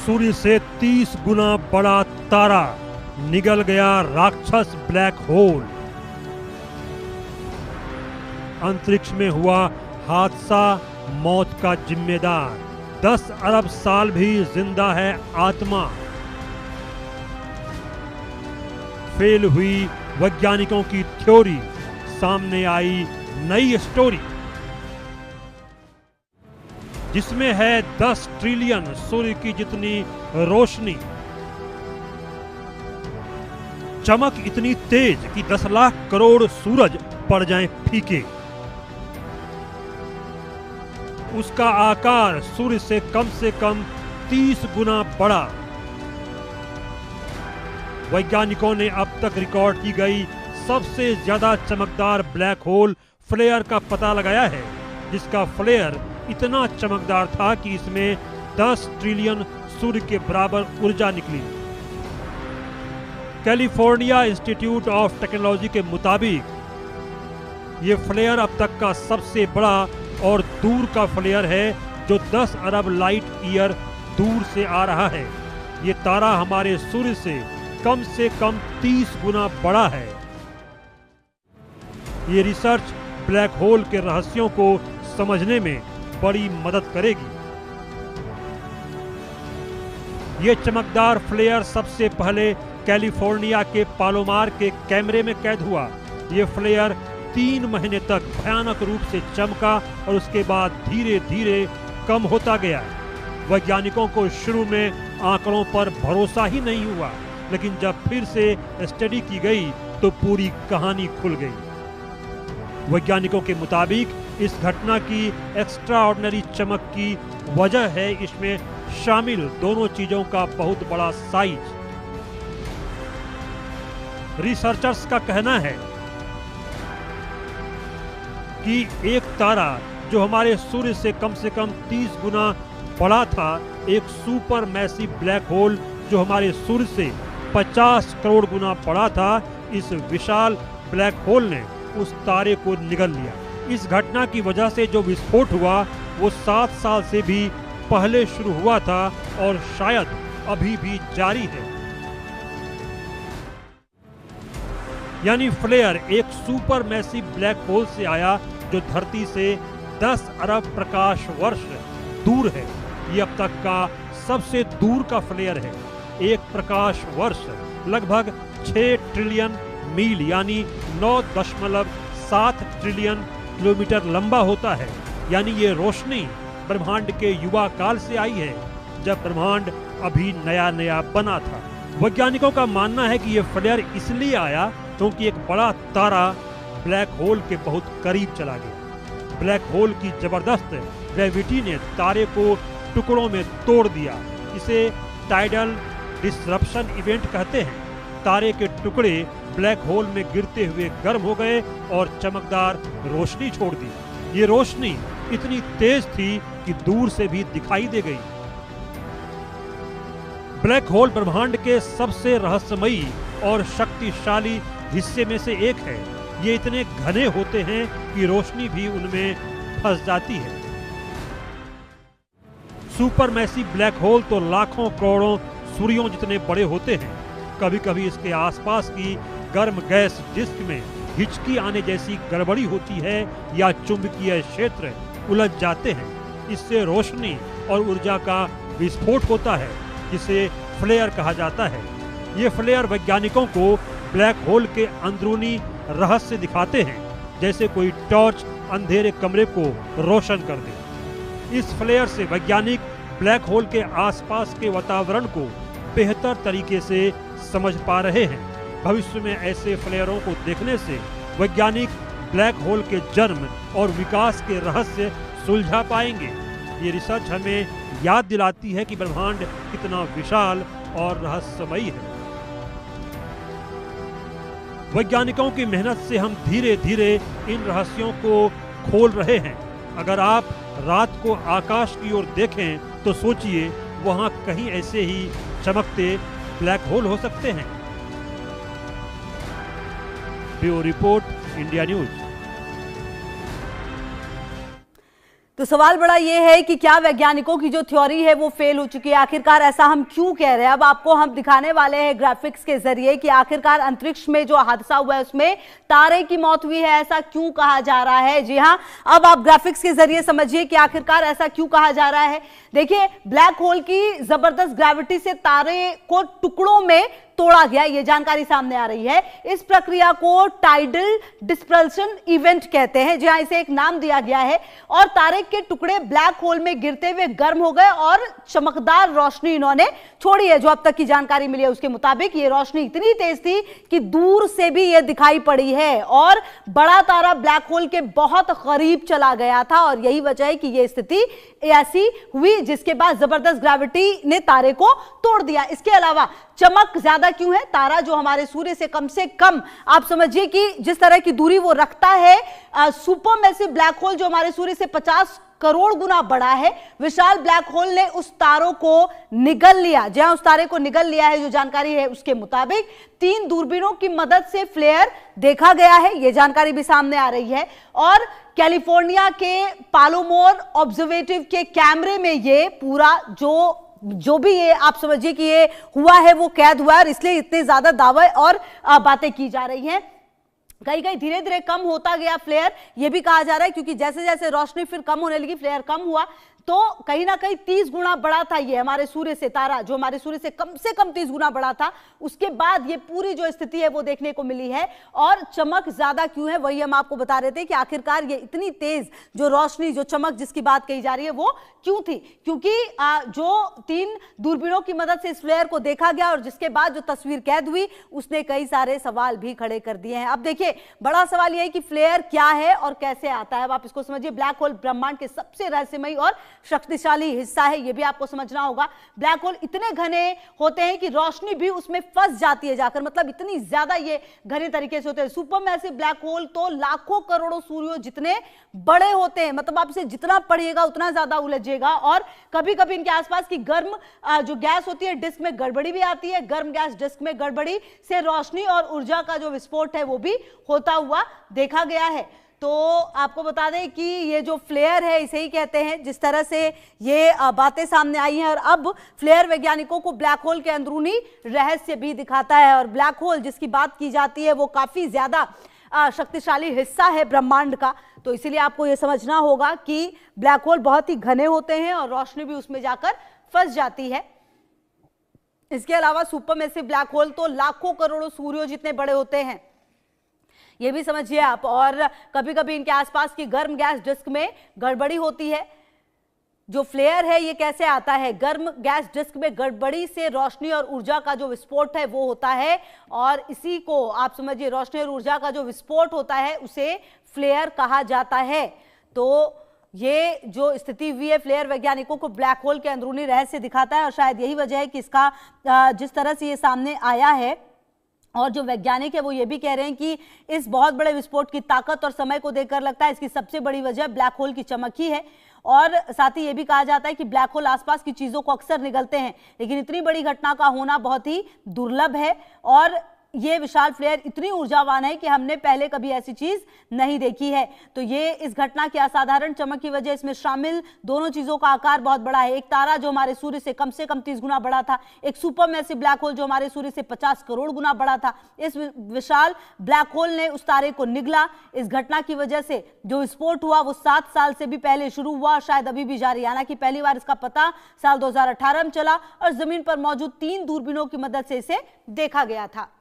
सूर्य से 30 गुना बड़ा तारा, निगल गया राक्षस ब्लैक होल। अंतरिक्ष में हुआ हादसा मौत का जिम्मेदार, 10 अरब साल भी जिंदा है आत्मा। फेल हुई वैज्ञानिकों की थ्योरी, सामने आई नई स्टोरी, जिसमें है 10 ट्रिलियन सूर्य की जितनी रोशनी। चमक इतनी तेज कि 10 लाख करोड़ सूरज पड़ जाएं फीके। उसका आकार सूर्य से कम 30 गुना बड़ा। वैज्ञानिकों ने अब तक रिकॉर्ड की गई सबसे ज्यादा चमकदार ब्लैक होल फ्लेयर का पता लगाया है, जिसका फ्लेयर इतना चमकदार था कि इसमें 10 ट्रिलियन सूर्य के बराबर ऊर्जा निकली। कैलिफोर्निया इंस्टीट्यूट ऑफ टेक्नोलॉजी के मुताबिक ये फ्लेयर अब तक का सबसे बड़ा और दूर का फ्लेयर है, जो 10 अरब लाइट ईयर दूर से आ रहा है। ये तारा हमारे सूर्य से कम 30 गुना बड़ा है। ये रिसर्च ब्लैक होल के रहस्यों को समझने में बड़ी मदद करेगी। ये चमकदार फ्लेयर सबसे पहले कैलिफोर्निया के पालोमार के कैमरे में कैद हुआ। ये फ्लेयर 3 महीने तक भयानक रूप से चमका और उसके बाद धीरे धीरे कम होता गया। वैज्ञानिकों को शुरू में आंकड़ों पर भरोसा ही नहीं हुआ, लेकिन जब फिर से स्टडी की गई तो पूरी कहानी खुल गई। वैज्ञानिकों के मुताबिक इस घटना की एक्स्ट्राऑर्डिनरी चमक की वजह है इसमें शामिल दोनों चीजों का बहुत बड़ा साइज। रिसर्चर्स का कहना है कि एक तारा जो हमारे सूर्य से कम 30 गुना बड़ा था, एक सुपर मैसिव ब्लैक होल जो हमारे सूर्य से 50 करोड़ गुना बड़ा था, इस विशाल ब्लैक होल ने उस तारे को निगल लिया। इस घटना की वजह से जो विस्फोट हुआ वो 7 साल से भी पहले शुरू हुआ था और शायद अभी भी जारी है। यानी फ्लेयर एक सुपर मैसिव ब्लैक होल से आया जो धरती से 10 अरब प्रकाश वर्ष दूर है। ये अब तक का सबसे दूर का फ्लेयर है। एक प्रकाश वर्ष लगभग 6 ट्रिलियन मील यानी 9.7 ट्रिलियन किलोमीटर लंबा होता है। यानी ये रोशनी ब्रह्मांड के युवा काल से आई है, जब ब्रह्मांड अभी नया नया बना था। वैज्ञानिकों का मानना है कि यह फ्लेयर इसलिए आया क्योंकि एक बड़ा तारा ब्लैक होल के बहुत करीब चला गया। ब्लैक होल की जबरदस्त ग्रेविटी ने तारे को टुकड़ों में तोड़ दिया। इसे टाइडल डिसरप्शन इवेंट कहते हैं। तारे के टुकड़े ब्लैक होल में गिरते हुए गर्म हो गए और चमकदार रोशनी छोड़ दी। ये रोशनी इतनी तेज थी कि दूर से भी दिखाई दे गई। ब्लैक होल ब्रह्मांड के सबसे रहस्यमयी और शक्तिशाली हिस्से में से एक है। ये इतने घने होते हैं कि रोशनी भी उनमें फंस जाती है। सुपर मैसिव ब्लैक होल तो लाखों करोड़ों सूर्यों जितने बड़े होते हैं। कभी कभी इसके आसपास की गर्म गैस डिस्क में हिचकी आने जैसी गड़बड़ी होती है या चुंबकीय क्षेत्र उलझ जाते हैं। इससे रोशनी और ऊर्जा का विस्फोट होता है, जिसे फ्लेयर कहा जाता है। ये फ्लेयर वैज्ञानिकों को ब्लैक होल के अंदरूनी रहस्य दिखाते हैं, जैसे कोई टॉर्च अंधेरे कमरे को रोशन कर दे। इस फ्लेयर से वैज्ञानिक ब्लैक होल के आसपास के वातावरण को बेहतर तरीके से समझ पा रहे हैं। भविष्य में ऐसे फ्लेयरों को देखने से वैज्ञानिक ब्लैक होल के जन्म और विकास के रहस्य सुलझा पाएंगे। ये रिसर्च हमें याद दिलाती है कि ब्रह्मांड कितना विशाल और रहस्यमयी है। वैज्ञानिकों की मेहनत से हम धीरे धीरे इन रहस्यों को खोल रहे हैं। अगर आप रात को आकाश की ओर देखें तो सोचिए वहां कहीं ऐसे ही चमकते ब्लैक होल हो सकते हैं। Bureau report, India news. तो सवाल बड़ा ये है कि क्या वैज्ञानिकों की जो थ्योरी है वो फेल हो चुकी है? आखिरकार ऐसा हम क्यों कह रहे हैं? अब आपको हम दिखाने वाले हैं ग्राफिक्स के जरिए कि आखिरकार अंतरिक्ष में जो हादसा हुआ है उसमें तारे की मौत हुई है, ऐसा क्यों कहा जा रहा है। जी हाँ, अब आप ग्राफिक्स के जरिए समझिए कि आखिरकार ऐसा क्यों कहा जा रहा है। देखिए, ब्लैक होल की जबरदस्त ग्रेविटी से तारे को टुकड़ों में तोड़ा गया, ये जानकारी सामने आ रही है। इस प्रक्रिया को टाइडल डिस्पर्सन इवेंट कहते हैं। जी हां, इसे एक नाम दिया गया है। और तारे के टुकड़े ब्लैक होल में गिरते हुए गर्म हो गए और चमकदार रोशनी इन्होंने छोड़ी है। जो अब तक की जानकारी मिली है उसके मुताबिक ये रोशनी इतनी तेज थी कि दूर से भी ये दिखाई पड़ी है और बड़ा तारा ब्लैक होल के बहुत करीब चला गया था। और यही वजह है कि यह स्थिति ऐसी हुई जिसके बाद जबरदस्त ग्रेविटी ने तारे को तोड़ दिया। इसके अलावा चमक ज्यादा क्यों है? तारा जो हमारे सूर्य से कम आप समझिए कि जिस तरह की दूरी वो रखता है, सुपरमैसिव ब्लैक होल जो हमारे सूर्य से 50 करोड़ गुना बड़ा है, विशाल ब्लैक होल ने उस तारों को निगल लिया। जहां उस तारे को निगल लिया है, जो जानकारी है उसके मुताबिक 3 दूरबीनों की मदद से फ्लेयर देखा गया है, यह जानकारी भी सामने आ रही है। और कैलिफोर्निया के पालोमोर ऑब्जर्वेटिव के कैमरे में ये पूरा जो भी ये आप समझिए कि ये हुआ है वो कैद हुआ है और इसलिए इतने ज्यादा दावे और बातें की जा रही हैं। कहीं कहीं धीरे धीरे कम होता गया फ्लेयर, ये भी कहा जा रहा है, क्योंकि जैसे जैसे रोशनी फिर कम होने लगी, फ्लेयर कम हुआ, तो कहीं ना कहीं 30 गुना बड़ा था ये हमारे सूर्य से तारा, जो हमारे सूर्य से कम 30 गुना बड़ा था। उसके बाद ये पूरी जो स्थिति है वो देखने को मिली है। और चमक ज्यादा क्यों है वही हम आपको बता रहे थे कि आखिरकार ये इतनी तेज जो रोशनी, जो चमक जिसकी बात कही जा रही है वो क्यों थी? क्योंकि जो 3 दूरबीनों की मदद से इस फ्लेयर को देखा गया और जिसके बाद जो तस्वीर कैद हुई उसने कई सारे सवाल भी खड़े कर दिए हैं। अब देखिए, बड़ा सवाल यह है कि फ्लेयर क्या है और कैसे आता है। अब आप इसको समझिए, ब्लैक होल ब्रह्मांड के सबसे रहस्यमयी और शक्तिशाली हिस्सा है, यह भी आपको समझना होगा। ब्लैक होल इतने घने होते हैं कि रोशनी भी उसमें फंस जाती है जाकर, मतलब इतनी ज्यादा ये घने तरीके से होते हैं। सुपरमैसिव ब्लैक होल तो लाखों करोड़ों सूर्यों जितने बड़े होते हैं, मतलब आप इसे जितना पढ़िएगा उतना ज्यादा उलझिएगा। और कभी कभी इनके आसपास की गर्म जो गैस होती है डिस्क में गड़बड़ी भी आती है। गर्म गैस डिस्क में गड़बड़ी से रोशनी और ऊर्जा का जो विस्फोट है वो भी होता हुआ देखा गया है। तो आपको बता दें कि ये जो फ्लेयर है इसे ही कहते हैं। जिस तरह से ये बातें सामने आई हैं, और अब फ्लेयर वैज्ञानिकों को ब्लैक होल के अंदरूनी रहस्य भी दिखाता है। और ब्लैक होल जिसकी बात की जाती है वो काफी ज्यादा शक्तिशाली हिस्सा है ब्रह्मांड का। तो इसीलिए आपको ये समझना होगा कि ब्लैक होल बहुत ही घने होते हैं और रोशनी भी उसमें जाकर फंस जाती है। इसके अलावा सुपरमैसिव ब्लैक होल तो लाखों करोड़ों सूर्यों जितने बड़े होते हैं, ये भी समझिए आप। और कभी कभी इनके आसपास की गर्म गैस डिस्क में गड़बड़ी होती है। जो फ्लेयर है ये कैसे आता है? गर्म गैस डिस्क में गड़बड़ी से रोशनी और ऊर्जा का जो विस्फोट है वो होता है, और इसी को आप समझिए, रोशनी और ऊर्जा का जो विस्फोट होता है उसे फ्लेयर कहा जाता है। तो ये जो स्थिति हुई है, फ्लेयर वैज्ञानिकों को ब्लैक होल के अंदरूनी रहस्य दिखाता है। और शायद यही वजह है कि इसका जिस तरह से ये सामने आया है, और जो वैज्ञानिक है वो ये भी कह रहे हैं कि इस बहुत बड़े विस्फोट की ताकत और समय को देखकर लगता है इसकी सबसे बड़ी वजह ब्लैक होल की चमक ही है। और साथ ही ये भी कहा जाता है कि ब्लैक होल आसपास की चीजों को अक्सर निगलते हैं, लेकिन इतनी बड़ी घटना का होना बहुत ही दुर्लभ है। और ये विशाल फ्लेयर इतनी ऊर्जावान है कि हमने पहले कभी ऐसी चीज नहीं देखी है। तो ये इस घटना की असाधारण चमक की वजह, इसमें शामिल दोनों चीजों का आकार बहुत बड़ा है। एक तारा जो हमारे सूर्य से कम 30 गुना बड़ा था, एक सुपरमैसिव ब्लैक होल जो हमारे सूर्य से 50 करोड़ गुना बड़ा था। इस विशाल ब्लैक होल ने उस तारे को निगला। इस घटना की वजह से जो विस्फोट हुआ वो 7 साल से भी पहले शुरू हुआ और शायद अभी भी जारी है। हालांकि पहली बार इसका पता साल 2018 में चला और जमीन पर मौजूद 3 दूरबीनों की मदद से इसे देखा गया था।